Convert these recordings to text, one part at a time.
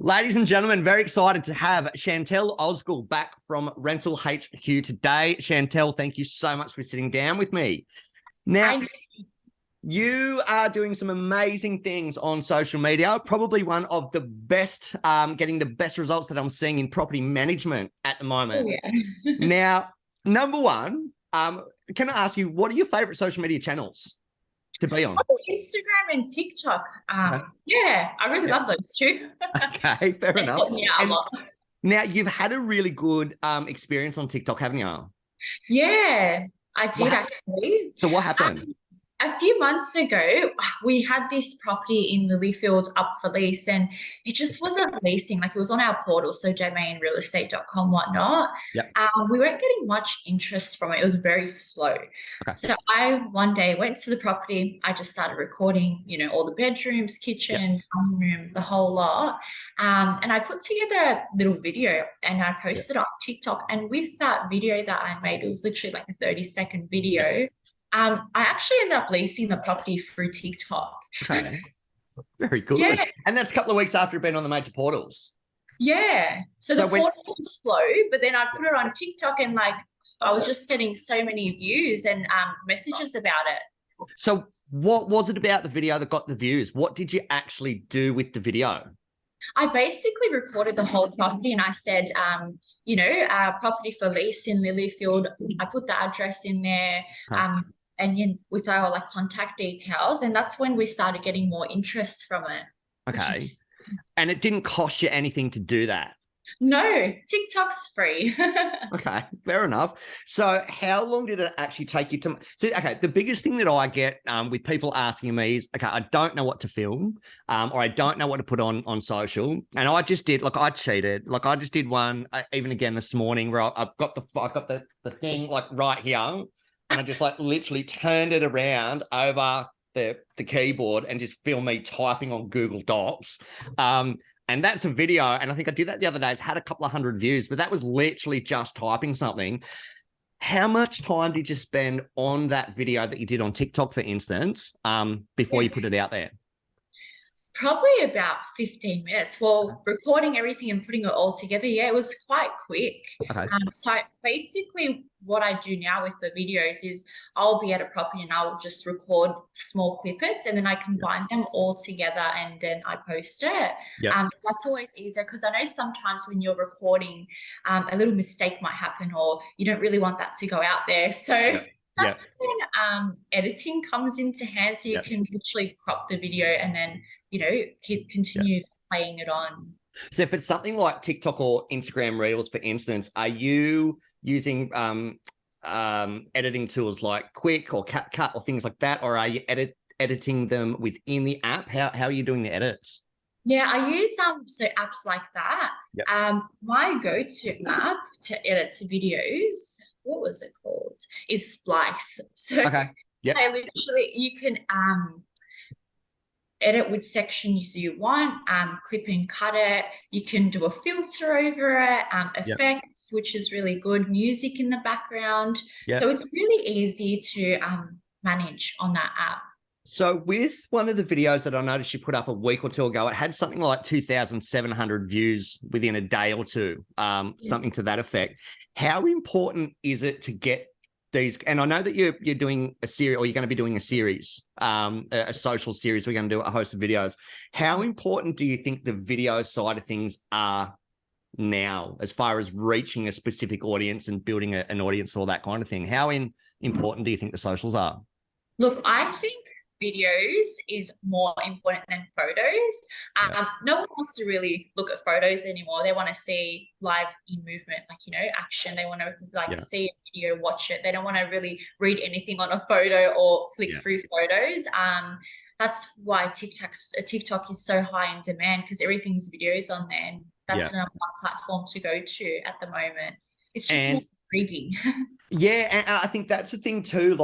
Ladies and gentlemen, very excited to have Chantelle Ozgul back from Rental HQ today. Chantelle, thank you so much for sitting down with me. Now, you are doing some amazing things on social media, probably one of the best, getting the best results that I'm seeing in property management at the moment. Oh, yeah. Now, number one, can I ask you, what are your favorite social media channels to be on? Instagram and TikTok. Okay. Yeah, I really love those two. Okay, fair They enough. help me out a And lot. now you've had a really good experience on TikTok, haven't you? Yeah, I did What, actually. so what happened? A few months ago, we had this property in Lilyfield up for lease, and it just wasn't leasing. Like, it was on our portal, so domainrealestate.com, whatnot. Yep. We weren't getting much interest from it. It was very slow. Okay. So I one day went to the property. I just started recording, all the bedrooms, kitchen, dining room, the whole lot. And I put together a little video and I posted it on TikTok. And with that video that I made, it was literally like a 30-second video. I actually ended up leasing the property through TikTok. Okay. Very good. Yeah. And that's a couple of weeks after you've been on the major portals. Yeah. So the when, portal was slow, but then I put it on TikTok and I was just getting so many views and messages about it. So what was it about the video that got the views? What did you actually do with the video? I basically recorded the whole property and I said, property for lease in Lilyfield. I put the address in there. And with our contact details, and that's when we started getting more interest from it. Okay. And it didn't cost you anything to do that? No, TikTok's free. Okay, fair enough. So how long did it actually take you to see? Okay, the biggest thing that I get with people asking me is, okay, I don't know what to film, or I don't know what to put on social. And I just did, I cheated. I just did one even again this morning where I've got the thing right here. And I just literally turned it around over the keyboard and just filmed me typing on Google Docs. And that's a video. And I think I did that the other day. It's had a couple of hundred views, but that was literally just typing something. How much time did you spend on that video that you did on TikTok, for instance, before you put it out there? Probably about 15 minutes. Well, recording everything and putting it all together, it was quite quick. Okay. So basically what I do now with the videos is I'll be at a property and I'll just record small clippets and then I combine them all together and then I post it. That's always easier because I know sometimes when you're recording, a little mistake might happen or you don't really want that to go out there. So that's when editing comes into hand. So you can literally crop the video and then continue playing it on. So if it's something like TikTok or Instagram Reels, for instance, are you using editing tools like Quick or CapCut or things like that, or are you editing them within the app? How are you doing the edits? Yeah, I use apps like that. My go-to app to edit videos, what was it called? Is Splice. So I literally, you can edit which sections you want, clip and cut it. You can do a filter over it, effects, which is really good, music in the background. So it's really easy to manage on that app. So with one of the videos that I noticed you put up a week or two ago, it had something like 2,700 views within a day or two, something to that effect. How important is it to get these? And I know that you're doing a series, or you're going to be doing a series, a social series. We're going to do a host of videos. How important do you think the video side of things are now, as far as reaching a specific audience and building an audience, all that kind of thing? How important do you think the socials are? Look, I think videos is more important than photos. No one wants to really look at photos anymore. They want to see live in movement, action. They want to see a video, watch it. They don't want to really read anything on a photo or flick through photos. That's why TikTok is so high in demand, because everything's videos on there, and that's the number one platform to go to at the moment. It's just more intriguing. And I think that's the thing too.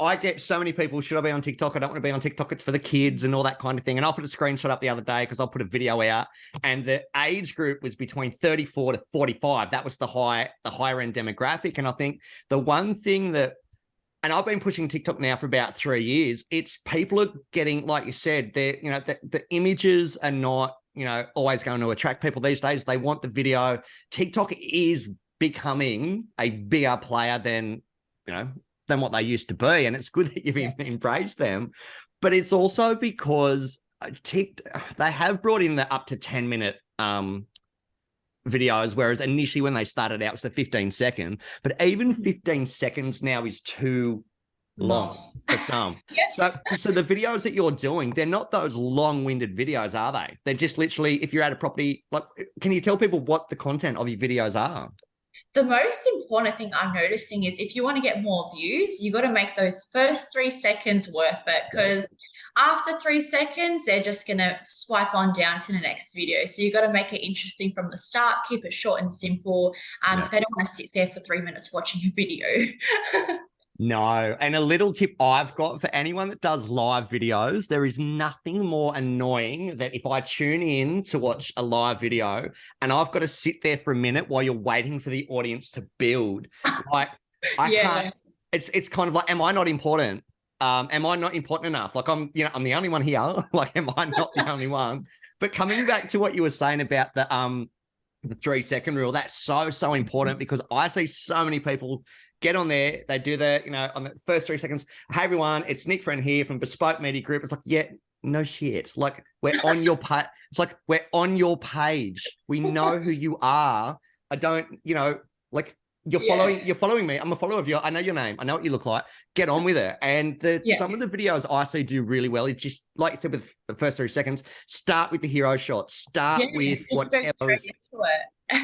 I get so many people, should I be on TikTok? I don't want to be on TikTok. It's for the kids and all that kind of thing. And I'll put a screenshot up the other day because I'll put a video out, and the age group was between 34 to 45. That was the higher end demographic. And I think the one thing that, and I've been pushing TikTok now for about 3 years, it's people are getting, like you said, the images are not always going to attract people these days. They want the video. TikTok is becoming a bigger player than what they used to be. And it's good that you've embraced them. But it's also because they have brought in the up to 10-minute videos, whereas initially when they started out, it was the 15-second. But even 15 seconds now is too long for some. So the videos that you're doing, they're not those long-winded videos, are they? They're just literally, if you're at a property, like, can you tell people what the content of your videos are? The most important thing I'm noticing is if you want to get more views, you got to make those first 3 seconds worth it, because after 3 seconds, they're just going to swipe on down to the next video. So you got to make it interesting from the start, keep it short and simple. They don't want to sit there for 3 minutes watching a video. No. And a little tip I've got for anyone that does live videos, there is nothing more annoying than if I tune in to watch a live video and I've got to sit there for a minute while you're waiting for the audience to build. Like, I can't, it's kind of like, am I not important? Am I not important enough? Like, I'm the only one here. Like, am I not the only one? But coming back to what you were saying about the 3-second rule, that's so important, because I see so many people get on there, they do on the first 3 seconds, hey everyone, it's Nic Fren here from Bespoke Media Group. It's like, yeah, no shit. Like, we're on your page. It's like, we're on your page. We know who you are. I don't, like, you're following me. I'm a follower of you. I know your name. I know what you look like. Get on with it. And some of the videos I see do really well. It's just, like you said, with the first 3 seconds, start with the hero shot. Start with whatever.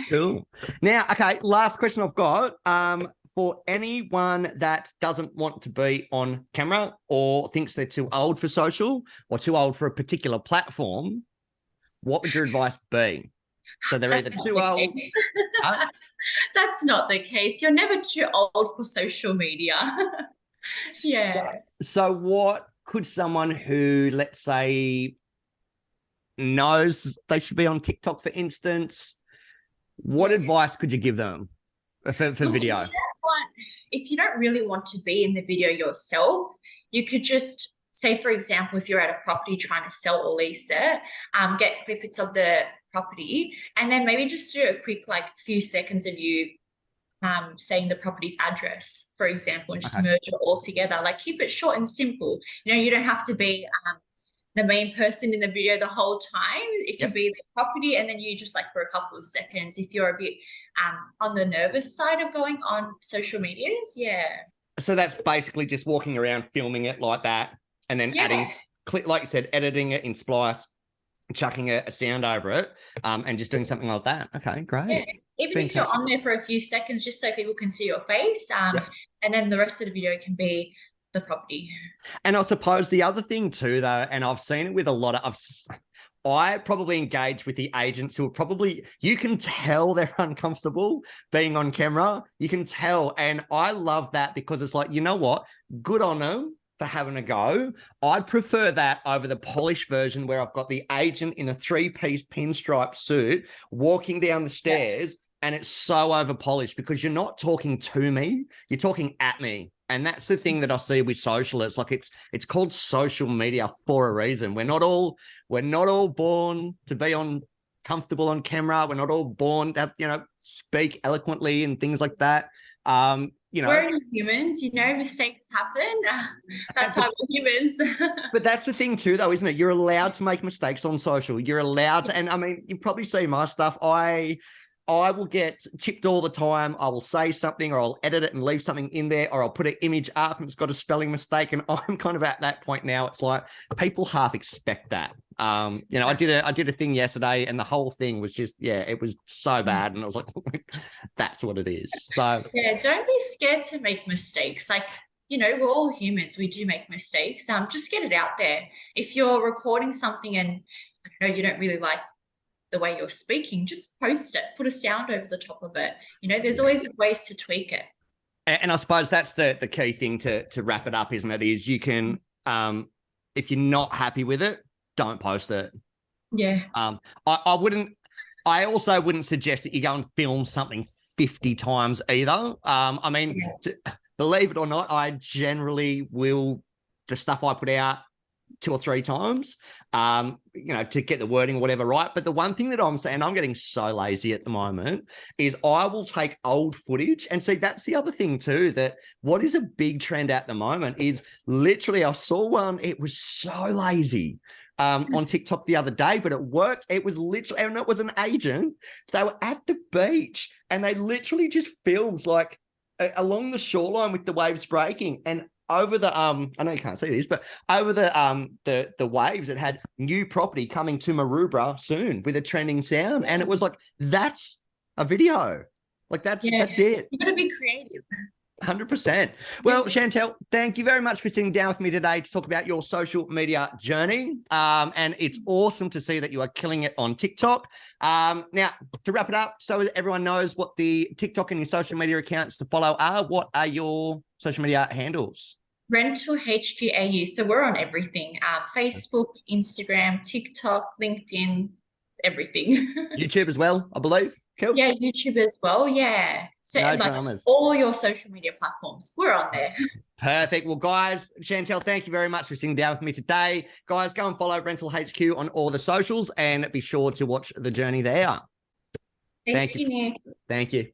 Cool. Now, okay, last question I've got. For anyone that doesn't want to be on camera or thinks they're too old for social or too old for a particular platform, what would your advice be? So they're either too old. That's not the case. You're never too old for social media. So what could someone who, let's say, knows they should be on TikTok, for instance, what advice could you give them for video? If you don't really want to be in the video yourself, you could just say, for example, if you're at a property trying to sell or lease it, get snippets of the property, and then maybe just do a quick, few seconds of you saying the property's address, for example, and just merge it all together. Like, keep it short and simple. You don't have to be the main person in the video the whole time. If you be the property, and then you just, for a couple of seconds, if you're a bit on the nervous side of going on social medias. So that's basically just walking around filming it like that, and then adding, like you said, editing it in Splice, chucking a sound over it, and just doing something like that. Okay, great. Even Fantastic. If you're on there for a few seconds, just so people can see your face, and then the rest of the video can be the property. And I suppose the other thing too, though, and I've seen it with a lot of, I probably engage with the agents who are probably, you can tell they're uncomfortable being on camera. You can tell. And I love that, because it's like, you know what? Good on them for having a go. I'd prefer that over the polished version where I've got the agent in a 3-piece pinstripe suit walking down the stairs and it's so over polished, because you're not talking to me, you're talking at me. And that's the thing that I see with social. It's like, it's called social media for a reason. We're not all born to be comfortable on camera. We're not all born to have, speak eloquently and things like that. We're only humans, mistakes happen. That's why we're humans. But that's the thing too, though, isn't it? You're allowed to make mistakes on social. You're allowed to, and I mean, you probably see my stuff. I will get chipped all the time. I will say something, or I'll edit it and leave something in there, or I'll put an image up and it's got a spelling mistake. And I'm kind of at that point now. It's like people half expect that. I did a thing yesterday, and the whole thing was just, it was so bad. And I was like, that's what it is. So don't be scared to make mistakes. We're all humans. We do make mistakes. Just get it out there. If you're recording something and you don't really like the way you're speaking, just post it, put a sound over the top of it. There's always ways to tweak it. And I suppose that's the key thing to wrap it up, isn't it? Is you can, if you're not happy with it, don't post it. I also wouldn't suggest that you go and film something 50 times either. Believe it or not, I generally will, the stuff I put out, 2 or 3 times, to get the wording or whatever right. But the one thing that I'm saying, I'm getting so lazy at the moment, is I will take old footage. And see, that's the other thing too, that what is a big trend at the moment is literally, I saw one, it was so lazy on TikTok the other day, but it worked. It was literally, and it was an agent. They were at the beach and they literally just filmed like along the shoreline with the waves breaking, and over the I know you can't see this, but over the waves, it had new property coming to Maroubra soon with a trending sound, and it was like, that's a video, like that's it. You gotta be creative. 100%. Well, Chantelle, thank you very much for sitting down with me today to talk about your social media journey. And it's awesome to see that you are killing it on TikTok. Now, to wrap it up, so everyone knows what the TikTok and your social media accounts to follow are, what are your social media handles? Rental HQAU. So we're on everything. Facebook, Instagram, TikTok, LinkedIn, everything. YouTube as well, I believe. Cool. Yeah, YouTube as well. Yeah. So no dramas. All your social media platforms, we're on there. Perfect. Well, guys, Chantelle, thank you very much for sitting down with me today. Guys, go and follow Rental HQ on all the socials and be sure to watch the journey there. Thank you, Nick. Thank you.